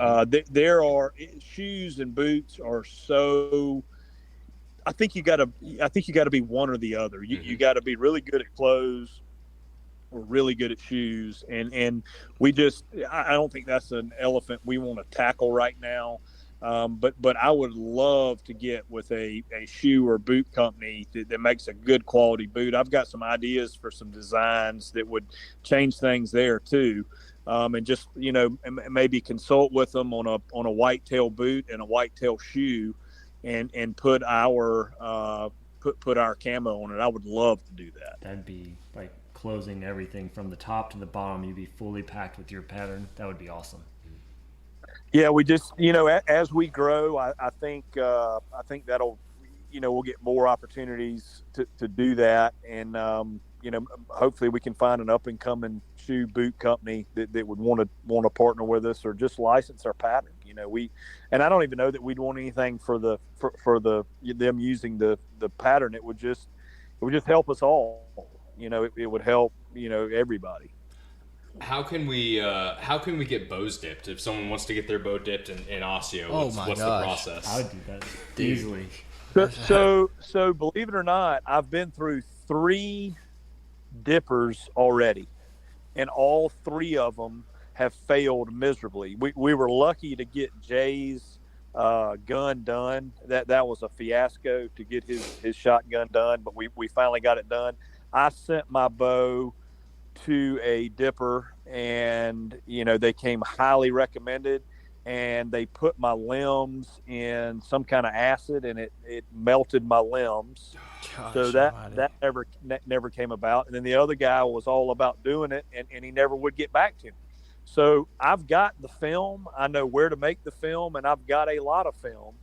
There are shoes and boots are so. I think you got to be one or the other. You got to be really good at clothes or really good at shoes, and we just. I don't think that's an elephant we want to tackle right now. But I would love to get with a shoe or boot company that makes a good quality boot. I've got some ideas for some designs that would change things there too, and just, you know, maybe consult with them on a whitetail boot and a whitetail shoe, and put our camo on it. I would love to do that. That'd be like closing everything from the top to the bottom. You'd be fully packed with your pattern. That would be awesome. Yeah, we just, you know, as we grow, I think that'll, you know, we'll get more opportunities to do that, and you know, hopefully we can find an up and coming shoe boot company that would want to partner with us, or just license our pattern. You know, and I don't even know that we'd want anything for them using the pattern. It would just help us all. You know, it would help, you know, everybody. How can we get bows dipped if someone wants to get their bow dipped in Asio? What's the process? I would do that easily. So believe it or not, I've been through 3 dippers already, and all 3 of them have failed miserably. We were lucky to get Jay's gun done. That was a fiasco to get his shotgun done, but we finally got it done. I sent my bow to a dipper, and you know, they came highly recommended, and they put my limbs in some kind of acid, and it melted my limbs. Gosh, so that never came about. And then the other guy was all about doing it, and he never would get back to me. So I've got the film. I know where to make the film, and I've got a lot of film.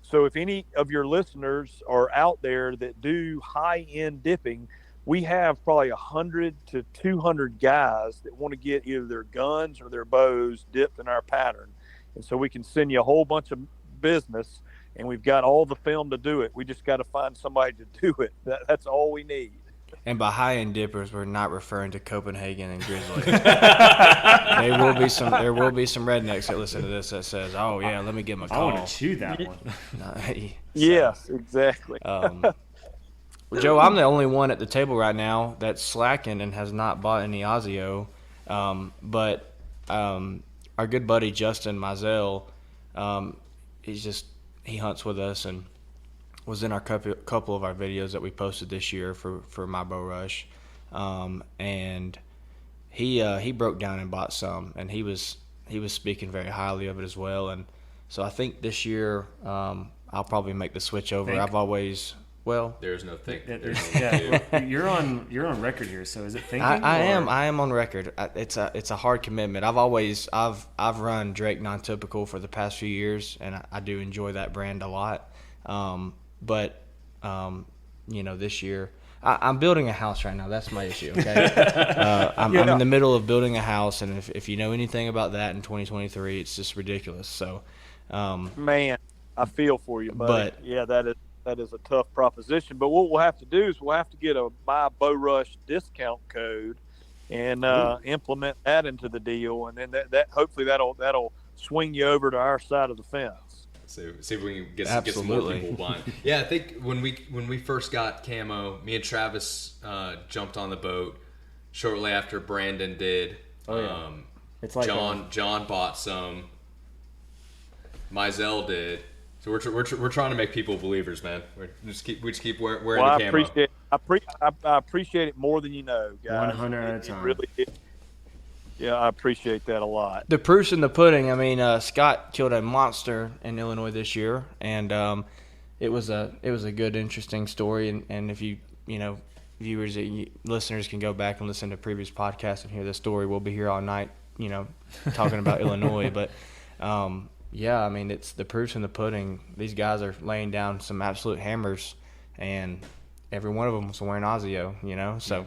So if any of your listeners are out there that do high-end dipping, we have probably 100 to 200 guys that want to get either their guns or their bows dipped in our pattern. And so we can send you a whole bunch of business, and we've got all the film to do it. We just got to find somebody to do it. That's all we need. And by high-end dippers, we're not referring to Copenhagen and Grizzly. There will be some rednecks that listen to this that says, "Oh yeah, let me give them a call." I want to chew that one. Yes, exactly. Well, Joe, I'm the only one at the table right now that's slacking and has not bought any Asio. But our good buddy Justin Mizell, he hunts with us and was in our couple of our videos that we posted this year for my BowRush. And he broke down and bought some, and he was speaking very highly of it as well. And so I think this year I'll probably make the switch over. I've always. Well, there's no think. You're on record here. So is it thinking? I am on record. It's a hard commitment. I've run Drake non-typical for the past few years, and I do enjoy that brand a lot. But you know, this year I'm building a house right now. That's my issue. Okay, I'm in the middle of building a house, and if you know anything about that in 2023, it's just ridiculous. So, Man, I feel for you, buddy. But Yeah, that is a tough proposition. But what we'll have to do is we'll have to get a buy BowRush discount code and implement that into the deal, and then that hopefully that'll swing you over to our side of the fence. See if we can get some more people buying. Yeah, I think when we first got camo, me and Travis jumped on the boat shortly after Brandon did. Oh yeah. It's like John bought some. Mizell did. So we're trying to make people believers, man. We just keep wearing the camo. I appreciate it more than you know, guys. 100 at a time. It really is. Yeah, I appreciate that a lot. The proof's in the pudding. I mean, Scott killed a monster in Illinois this year, and it was a good, interesting story. And if viewers, listeners can go back and listen to previous podcasts and hear the story. We'll be here all night, talking about Illinois. But yeah, I mean, it's the proof's in the pudding. These guys are laying down some absolute hammers, and every one of them was wearing Asio. So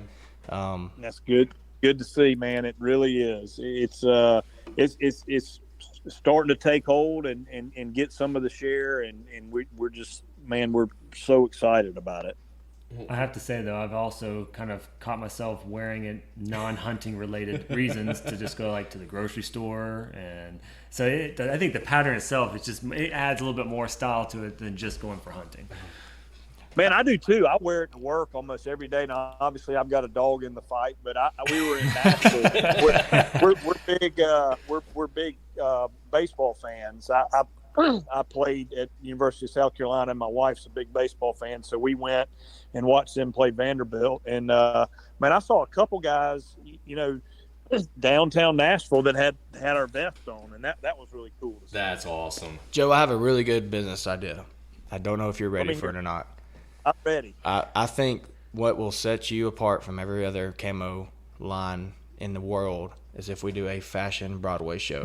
that's good. Good to see, man. It really is. It's starting to take hold and get some of the share, and we're just, man, we're so excited about it. I have to say though, I've also kind of caught myself wearing it non-hunting related reasons to just go like to the grocery store, and so I think the pattern itself it adds a little bit more style to it than just going for hunting. Man, I do too. I wear it to work almost every day. Now, obviously, I've got a dog in the fight, but we were in Nashville. we're big baseball fans. I played at University of South Carolina, and my wife's a big baseball fan, so we went and watched them play Vanderbilt. And man, I saw a couple guys, downtown Nashville that had our vests on, and that was really cool to see. That's awesome, Joe. I have a really good business idea. I don't know if you're ready for it or not. I'm ready. I think what will set you apart from every other camo line in the world is if we do a fashion Broadway show.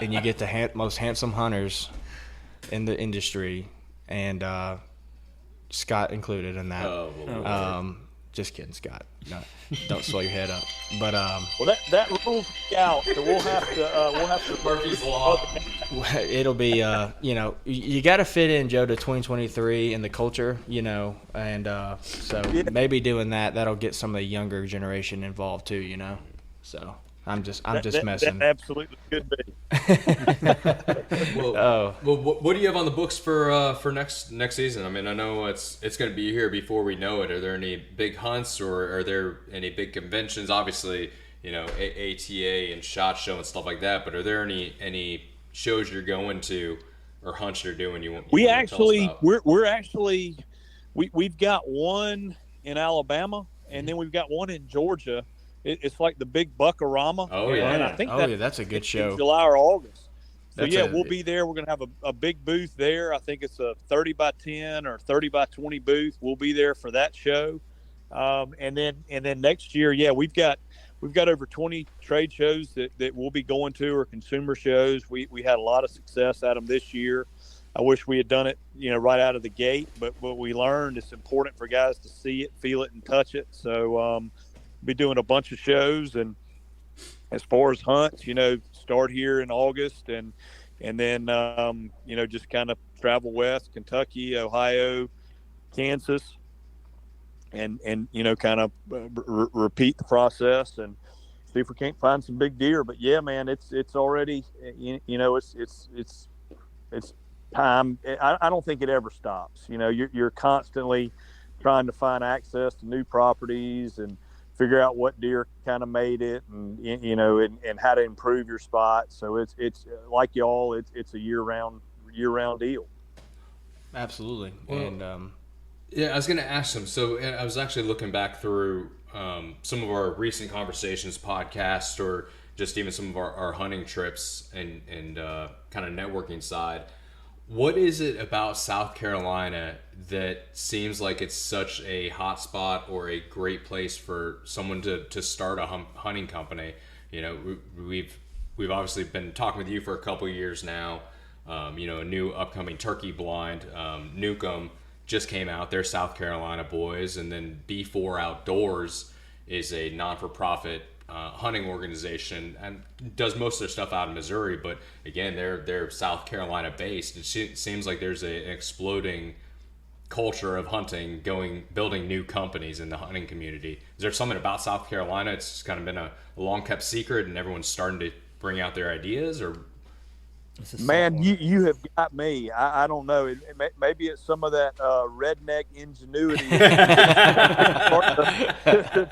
And you get the most handsome hunters in the industry, and Scott included in that. Just kidding, Scott. No, don't swell your head up. But well, that rules me out. So we'll have to Murphy's Law. It'll be you got to fit in, Joe, to 2023 and the culture, and so maybe doing that'll get some of the younger generation involved too, So I'm just messing. That absolutely could be. Well, what do you have on the books for next season? I mean, I know it's going to be here before we know it. Are there any big hunts, or are there any big conventions? Obviously, ATA and SHOT Show and stuff like that. But are there any shows you're going to or hunts you're doing? We've got one in Alabama, and then we've got one in Georgia. It's like the big Buckarama. Oh yeah, and I think that's a good show. July or August. So we'll be there. We're gonna have a big booth there. I think it's a 30 by 10 or 30 by 20 booth. We'll be there for that show. And then next year, we've got over 20 trade shows that we'll be going to, or consumer shows. We had a lot of success at them this year. I wish we had done it, right out of the gate. But what we learned, it's important for guys to see it, feel it, and touch it. So. Be doing a bunch of shows, and as far as hunts, start here in August, and then just kind of travel west, Kentucky, Ohio, Kansas, and kind of repeat the process and see if we can't find some big deer. But yeah, man, it's already it's time. I don't think it ever stops. You're constantly trying to find access to new properties and figure out what deer kind of made it, and and how to improve your spot. So it's like y'all, it's a year round deal. Absolutely. Well, and I was going to ask them. So I was actually looking back through some of our recent conversations, podcasts, or just even some of our hunting trips and kind of networking side. What is it about South Carolina that seems like it's such a hot spot or a great place for someone to start a hunting company? We've obviously been talking with you for a couple of years now. A new upcoming turkey blind, Newcomb, just came out. They're South Carolina boys. And then B4 Outdoors is a non-for-profit hunting organization and does most of their stuff out in Missouri. But again, they're South Carolina based. It seems like there's an exploding culture of hunting, building new companies in the hunting community. Is there something about South Carolina? It's just kind of been a long kept secret, and everyone's starting to bring out their ideas. Or man, you have got me. I don't know. Maybe it's some of that redneck ingenuity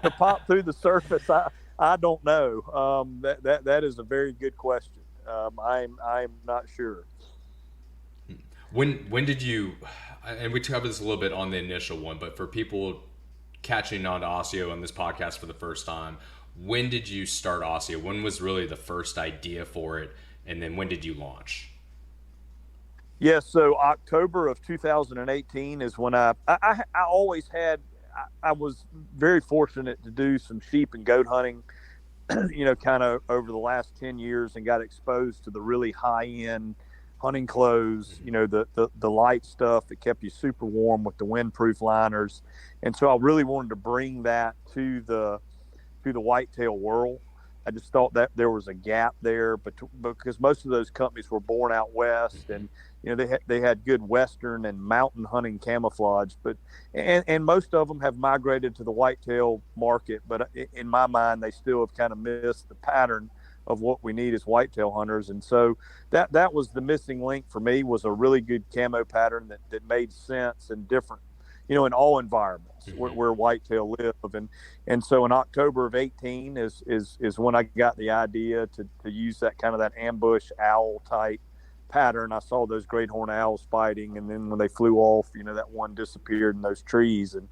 to pop through the surface. I don't know. That is a very good question. I'm not sure. When did you? And we covered this a little bit on the initial one, but for people catching on to Asio on this podcast for the first time, when did you start Asio? When was really the first idea for it? And then when did you launch? Yeah, so October of 2018 is when I always had, I was very fortunate to do some sheep and goat hunting, kind of over the last 10 years, and got exposed to the really high-end hunting clothes, the light stuff that kept you super warm with the windproof liners. And so I really wanted to bring that to the whitetail world. I just thought that there was a gap there, but because most of those companies were born out west, and they had good western and mountain hunting camouflage, but and most of them have migrated to the whitetail market. But in my mind, they still have kind of missed the pattern of what we need as whitetail hunters. And so that was the missing link for me, was a really good camo pattern that made sense and different, in all environments where whitetail live. And so in October of 18 is when I got the idea to use that kind of that ambush owl type pattern. I saw those great horned owls fighting, and then when they flew off, that one disappeared in those trees. And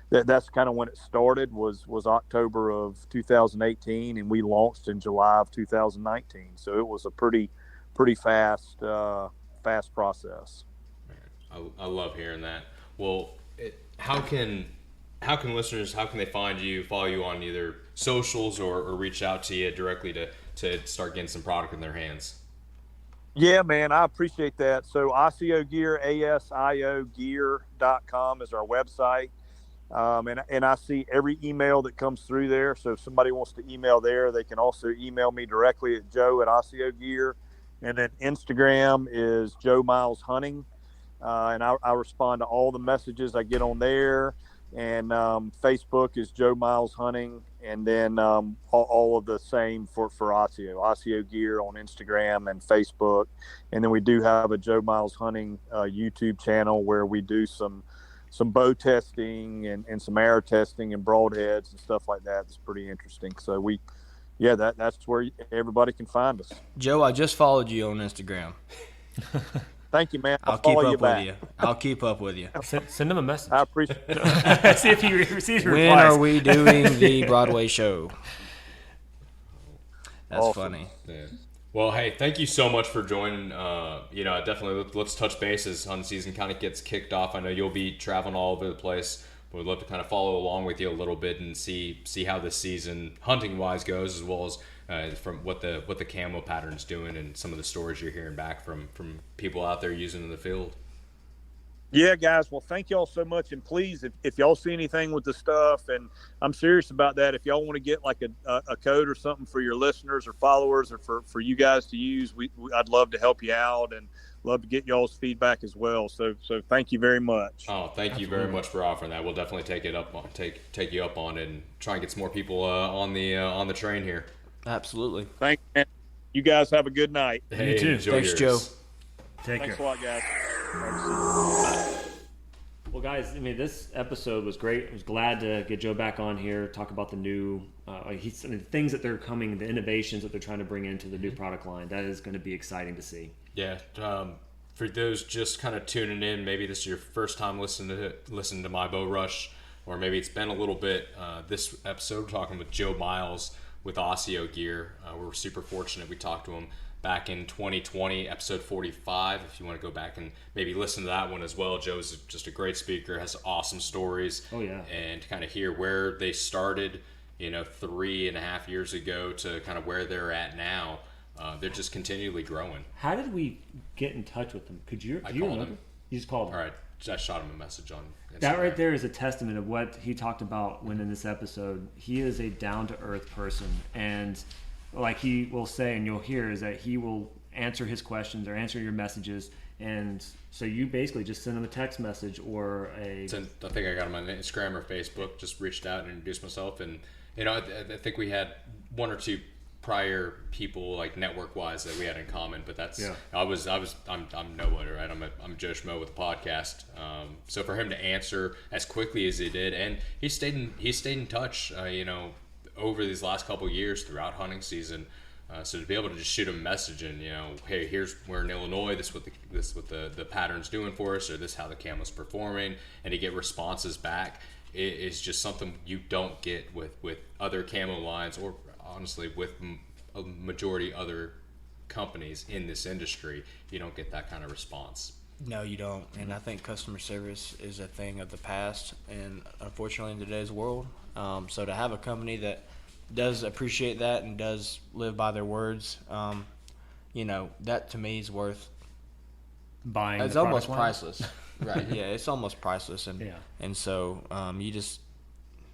that's kind of when it started, was October of 2018, and we launched in July of 2019. So it was a pretty fast process. I love hearing that. Well, how can listeners, how can they find you, follow you on either socials or reach out to you directly to start getting some product in their hands? Yeah, man, I appreciate that. So Asio Gear, ASIOgear.com is our website. And I see every email that comes through there. So if somebody wants to email there, they can also email me directly at Joe@Asio Gear. And then Instagram is Joe Miles Hunting. And I respond to all the messages I get on there. And Facebook is Joe Miles Hunting. And then all of the same for Asio Gear on Instagram and Facebook. And then we do have a Joe Miles Hunting YouTube channel where we do some bow testing and some arrow testing and broadheads and stuff like that. It's pretty interesting. So that's where everybody can find us. Joe, I just followed you on Instagram. Thank you, man. I'll keep up with you. I'll keep up with you. Send him a message. I appreciate it. See if he receives When replies. are we doing the Broadway show? That's awesome. Funny. Yeah. Well, hey, thank you so much for joining. Definitely let's touch base as hunting season kind of gets kicked off. I know you'll be traveling all over the place. We'd love to kind of follow along with you a little bit and see how this season hunting wise goes, as well as from what the camo pattern's doing and some of the stories you're hearing back from people out there using in the field. Yeah, guys. Well, thank y'all so much. And please, if y'all see anything with the stuff, and I'm serious about that, if y'all want to get like a code or something for your listeners or followers, or for you guys to use, I'd love to help you out and love to get y'all's feedback as well. So thank you very much. Oh, thank you very much for offering that. We'll definitely take you up on it and try and get some more people on the train here. Absolutely. Thanks, man. You guys have a good night. Hey, you too. enjoy Thanks, yours. Joe. Thanks a lot, guys. Well, guys, I mean, this episode was great. I was glad to get Joe back on here, talk about the new things that they're coming, the innovations that they're trying to bring into the new product line. That is going to be exciting to see. Yeah. For those just kind of tuning in, maybe this is your first time listening to my BowRush, or maybe it's been a little bit. This episode, we're talking with Joe Miles with Asio Gear. We're super fortunate. We talked to him back in 2020, episode 45. If you want to go back and maybe listen to that one as well. Joe's just a great speaker, has awesome stories. Oh, yeah. And to kind of hear where they started, 3.5 years ago to kind of where they're at now. They're just continually growing. How did we get in touch with them? Could you I remember? called him. You just called him. All right. shot him a message on Instagram. That right there is a testament of what he talked about when in this episode. He is a down-to-earth person, and like he will say, and you'll hear, is that he will answer his questions or answer your messages. And so you basically just send him a text message or a... I think I got him on Instagram or Facebook, just reached out and introduced myself. And, you know, I think we had one or two prior people, like network-wise, that we had in common. But that's... Yeah. I'm nobody, right? I'm Joe Schmo with a podcast. So for him to answer as quickly as he did, and he stayed in touch, you know, over these last couple of years throughout hunting season. So to be able to just shoot him a message and, you know, hey, we're in Illinois, this is what the pattern's doing for us, or this is how the camel's performing, and to get responses back is just something you don't get with other camo lines, or honestly with a majority other companies in this industry. You don't get that kind of response. No, you don't. And I think customer service is a thing of the past, and unfortunately in today's world. So to have a company that does appreciate that and does live by their words, you know, that to me is worth buying. It's almost priceless. Right. Yeah, it's almost priceless. And yeah. And so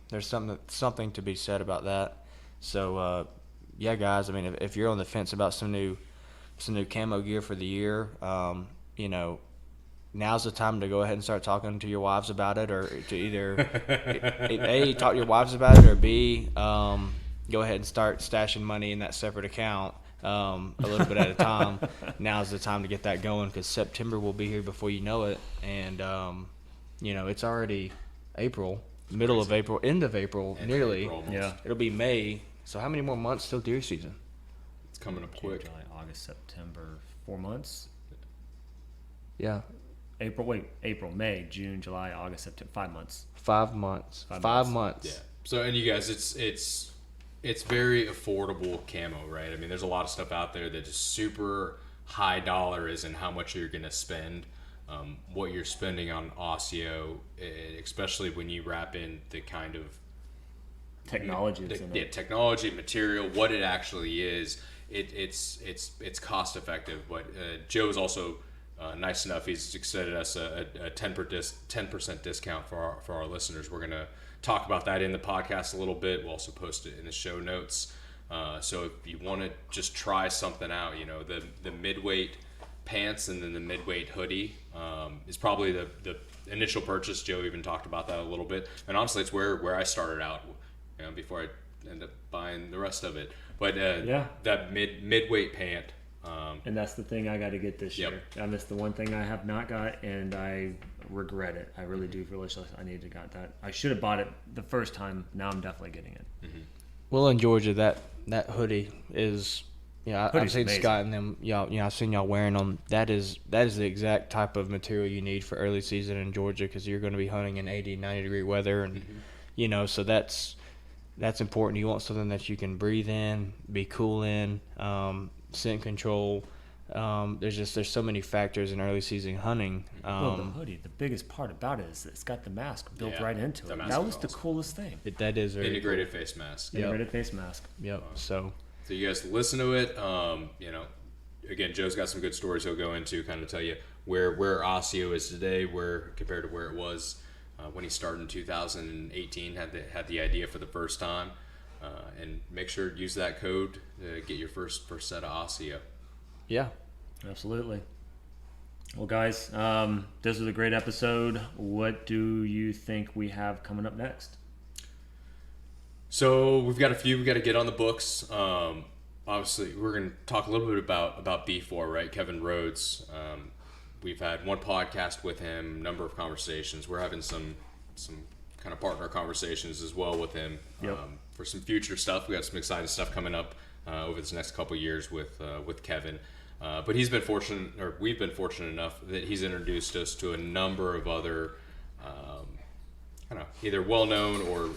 there's something to be said about that. So yeah, guys, I mean, if you're on the fence about some new camo gear for the year, you know, now's the time to go ahead and start talking to your wives about it, or to either A, talk to your wives about it, or B, go ahead and start stashing money in that separate account a little bit at a time. Now's the time to get that going, because September will be here before you know it. And, you know, it's already April, middle of April, end of April, nearly. Yeah. It'll be May. So how many more months till deer season? It's coming up quick. July, August, September, 4 months. Yeah. April, May, June, July, August, September, 5 months. 5 months. 5 months. Yeah. So, and you guys, it's very affordable camo, right? I mean, there's a lot of stuff out there that is super high dollar is in how much you're going to spend. What you're spending on Asio, especially when you wrap in the kind of technology, technology, material, what it actually is. It's cost effective. But Joe is also nice enough. He's extended us a 10% discount for our listeners. We're gonna talk about that in the podcast a little bit. We'll also post it in the show notes. So if you want to just try something out, you know, the midweight pants and then the midweight hoodie is probably the initial purchase. Joe even talked about that a little bit, and honestly, it's where I started out, you know, before I end up buying the rest of it. But that midweight pant. And that's the thing I got to get this year. And that's the one thing I have not got, and I regret it. I really do feel like I need to got that. I should have bought it the first time. Now I'm definitely getting it. Mm-hmm. Well, in Georgia, that hoodie is, I've seen amazing. Scott and them. I've seen y'all wearing them. That is the exact type of material you need for early season in Georgia, because you're going to be hunting in 80, 90 degree weather, and you know, so that's important. You want something that you can breathe in, be cool in. Scent control. There's so many factors in early season hunting. Well, the hoodie, the biggest part about it is it's got the mask built right into it. That was the coolest thing. That is very integrated face mask. Integrated face mask. Yep. So you guys listen to it. You know, again, Joe's got some good stories he'll go into, kind of tell you where Asio is today, where compared to where it was when he started in 2018. Had the idea for the first time. And make sure to use that code to get your first set of Asio. Yeah, absolutely. Well, guys, this was a great episode. What do you think we have coming up next? So we've got a few we got to get on the books. Obviously, we're going to talk a little bit about B4, right? Kevin Rhodes. We've had one podcast with him, number of conversations. We're having some kind of partner conversations as well with him. Yep. For some future stuff. We got some exciting stuff coming up over this next couple of years with Kevin. But we've been fortunate enough that he's introduced us to a number of other either well-known or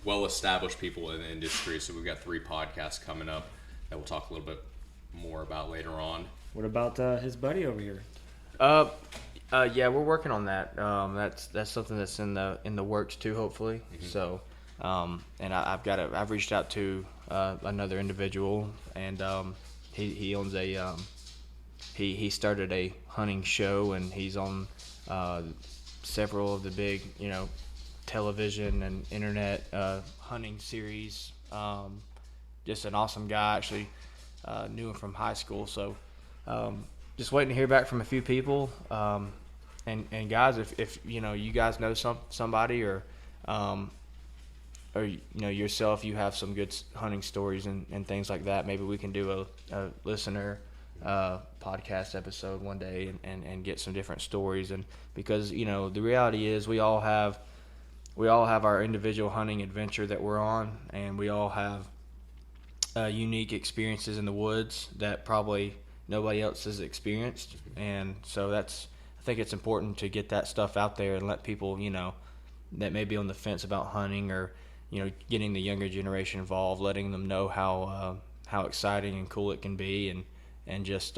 well-established people in the industry. So we've got 3 podcasts coming up that we'll talk a little bit more about later on. What about his buddy over here? Yeah, we're working on that. That's something that's in the works too, hopefully. Mm-hmm. So, and I've reached out to another individual, and he owns he started a hunting show, and he's on several of the big, television and internet hunting series. Just an awesome guy. Actually, knew him from high school. So just waiting to hear back from a few people. And guys, if you guys know somebody or yourself, you have some good hunting stories and things like that, maybe we can do a listener podcast episode one day and get some different stories. And because the reality is we all have our individual hunting adventure that we're on, and we all have unique experiences in the woods that probably nobody else has experienced. And so I think it's important to get that stuff out there and let people that may be on the fence about hunting, or getting the younger generation involved, letting them know how exciting and cool it can be, and just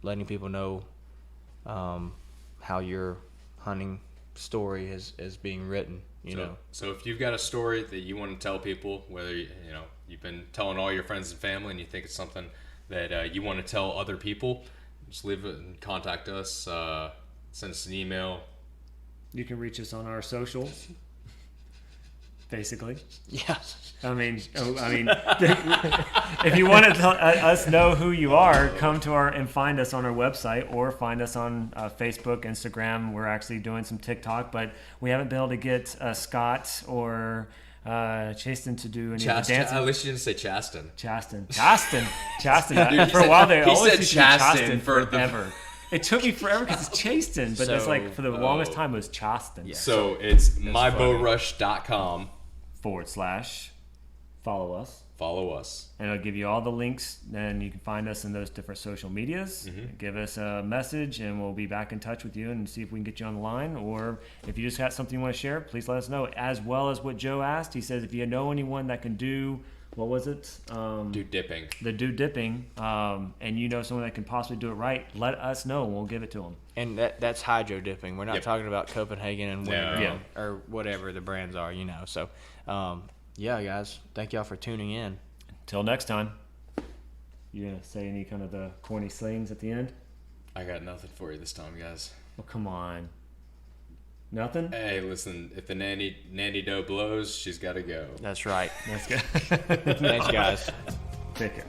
letting people know how your hunting story is being written. So if you've got a story that you want to tell people, whether you've been telling all your friends and family, and you think it's something that you want to tell other people, just leave it and contact us. Send us an email. You can reach us on our socials. Basically, yeah. I mean, if you want to tell us know who you are, come to and find us on our website, or find us on Facebook, Instagram. We're actually doing some TikTok, but we haven't been able to get Scott or Chasten to do any of the dancing. At least you didn't say Chasten. Chasten. Dude, for a while there, he always said used to be Chasten forever. It took me forever because it's Chasten, but it's like for the longest time it was Chasten. Yeah. So it's mybowrush.com /follow us. Follow us. And it'll give you all the links, and you can find us in those different social medias. Mm-hmm. Give us a message, and we'll be back in touch with you and see if we can get you on the line. Or if you just got something you want to share, please let us know. As well as what Joe asked, he says if you know anyone that can do, what was it? Dude dipping. The dude dipping, and you know someone that can possibly do it right, let us know, and we'll give it to them. And that's hydro dipping. We're not talking about Copenhagen and Winter or whatever the brands are, So, yeah, guys, thank y'all for tuning in. Until next time. You gonna say any kind of the corny slings at the end? I got nothing for you this time, guys. Oh, come on. Nothing? Hey, listen, if the nanny doe blows, she's got to go. That's right. That's good. Thanks, guys. Take care.